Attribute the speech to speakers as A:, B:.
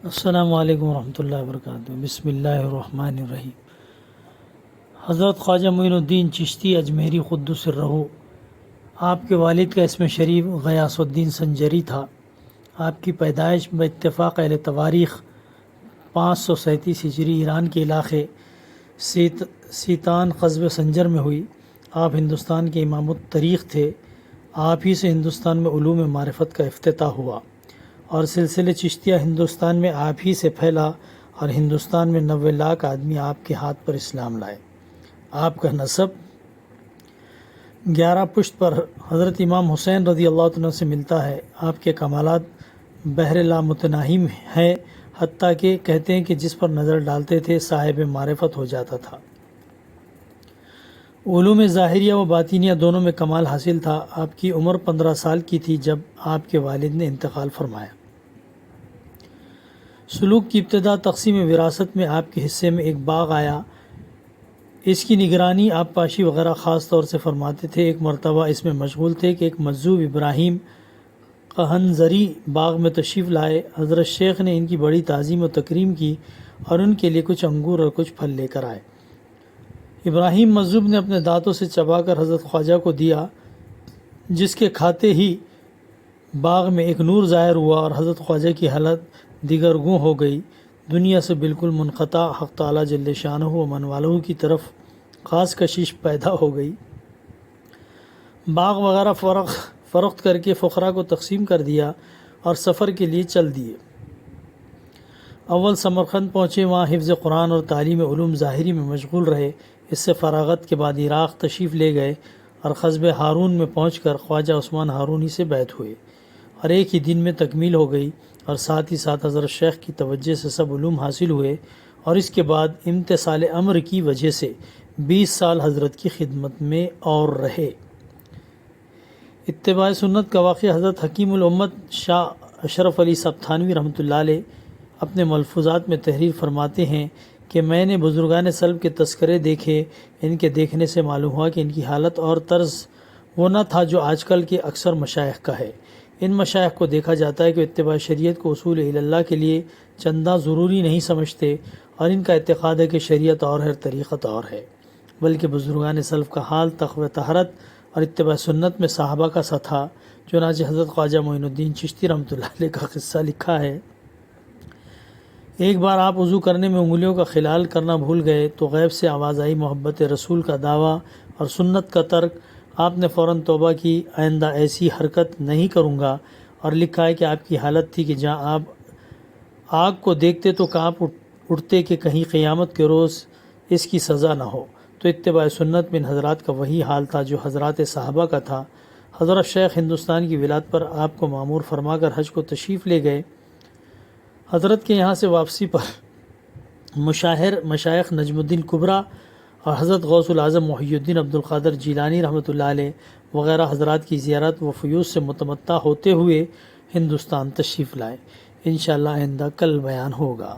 A: السلام علیکم ورحمۃ اللہ وبرکاتہ۔ بسم اللہ الرحمن الرحیم۔ حضرت خواجہ معین الدین چشتی اجمیری قدس سرہ، آپ کے والد کا اسم شریف غیاث الدین سنجری تھا۔ آپ کی پیدائش باتفاق اہل تواریخ 537 ہجری ایران کے علاقے سیتان قصبے سنجر میں ہوئی۔ آپ ہندوستان کے امام التاریخ تھے۔ آپ ہی سے ہندوستان میں علوم معرفت کا افتتاح ہوا اور سلسلہ چشتیہ ہندوستان میں آپ ہی سے پھیلا اور ہندوستان میں 90 لاکھ آدمی آپ کے ہاتھ پر اسلام لائے۔ آپ کا نسب 11 پشت پر حضرت امام حسین رضی اللہ عنہ سے ملتا ہے۔ آپ کے کمالات بحر لامتناہی ہیں، حتیٰ کہ کہتے ہیں کہ جس پر نظر ڈالتے تھے صاحب معرفت ہو جاتا تھا۔ علوم ظاہریہ و باطنیہ دونوں میں کمال حاصل تھا۔ آپ کی عمر 15 سال کی تھی جب آپ کے والد نے انتقال فرمایا۔ سلوک کی ابتدا تقسیم وراثت میں آپ کے حصے میں ایک باغ آیا۔ اس کی نگرانی آپ پاشی وغیرہ خاص طور سے فرماتے تھے۔ ایک مرتبہ اس میں مشغول تھے کہ ایک مجذوب ابراہیم قہنظری باغ میں تشریف لائے۔ حضرت شیخ نے ان کی بڑی تعظیم و تکریم کی اور ان کے لیے کچھ انگور اور کچھ پھل لے کر آئے۔ ابراہیم مجذوب نے اپنے دانتوں سے چبا کر حضرت خواجہ کو دیا، جس کے کھاتے ہی باغ میں ایک نور ظاہر ہوا اور حضرت خواجہ کی حالت دیگر گوں ہو گئی، دنیا سے بالکل منقطع۔ حق تعالیٰ جل شانہ و من والہ کی طرف خاص کشش پیدا ہو گئی۔ باغ وغیرہ فروخت کر کے فقراء کو تقسیم کر دیا اور سفر کے لیے چل دیے۔ اول سمرقند پہنچے، وہاں حفظ قرآن اور تعلیم علوم ظاہری میں مشغول رہے۔ اس سے فراغت کے بعد عراق تشریف لے گئے اور قصب ہارون میں پہنچ کر خواجہ عثمان ہارونی سے بیعت ہوئے اور ایک ہی دن میں تکمیل ہو گئی، اور ساتھ ہی ساتھ حضرت شیخ کی توجہ سے سب علوم حاصل ہوئے، اور اس کے بعد امتثال امر کی وجہ سے 20 سال حضرت کی خدمت میں اور رہے۔ اتباع سنت کا واقعہ حضرت حکیم الامت شاہ اشرف علی صاحب تھانوی رحمۃ اللہ علیہ اپنے ملفوظات میں تحریر فرماتے ہیں کہ میں نے بزرگان سلف کے تذکرے دیکھے۔ ان کے دیکھنے سے معلوم ہوا کہ ان کی حالت اور طرز وہ نہ تھا جو آج کل کے اکثر مشائخ کا ہے۔ ان مشائخ کو دیکھا جاتا ہے کہ اتباع شریعت کو اصول اللہ کے لیے چندہ ضروری نہیں سمجھتے، اور ان کا اعتقاد ہے کہ شریعت اور ہے، طریقت اور ہے، بلکہ بزرگان سلف کا حال تقوی طہارت اور اتباع سنت میں صحابہ کا سا تھا۔ چنانچہ حضرت خواجہ معین الدین چشتی رحمۃ اللہ علیہ کا قصہ لکھا ہے۔ ایک بار آپ وضو کرنے میں انگلیوں کا خلال کرنا بھول گئے تو غیب سے آواز آئی، محبت رسول کا دعویٰ اور سنت کا ترک۔ آپ نے فوراً توبہ کی، آئندہ ایسی حرکت نہیں کروں گا، اور لکھا ہے کہ آپ کی حالت تھی کہ جہاں آپ آگ کو دیکھتے تو کانپ اٹھتے کہ کہیں قیامت کے روز اس کی سزا نہ ہو۔ تو اتباع سنت میں ان حضرات کا وہی حال تھا جو حضرات صحابہ کا تھا۔ حضرت شیخ ہندوستان کی ولادت پر آپ کو مامور فرما کر حج کو تشریف لے گئے۔ حضرت کے یہاں سے واپسی پر مشائخ نجم الدین کبریٰ اور حضرت غوث العظم محی الدین عبد القادر جیلانی رحمۃ اللہ علیہ وغیرہ حضرات کی زیارت و فیوض سے متمتع ہوتے ہوئے ہندوستان تشریف لائے۔ انشاءاللہ آئندہ کل بیان ہوگا۔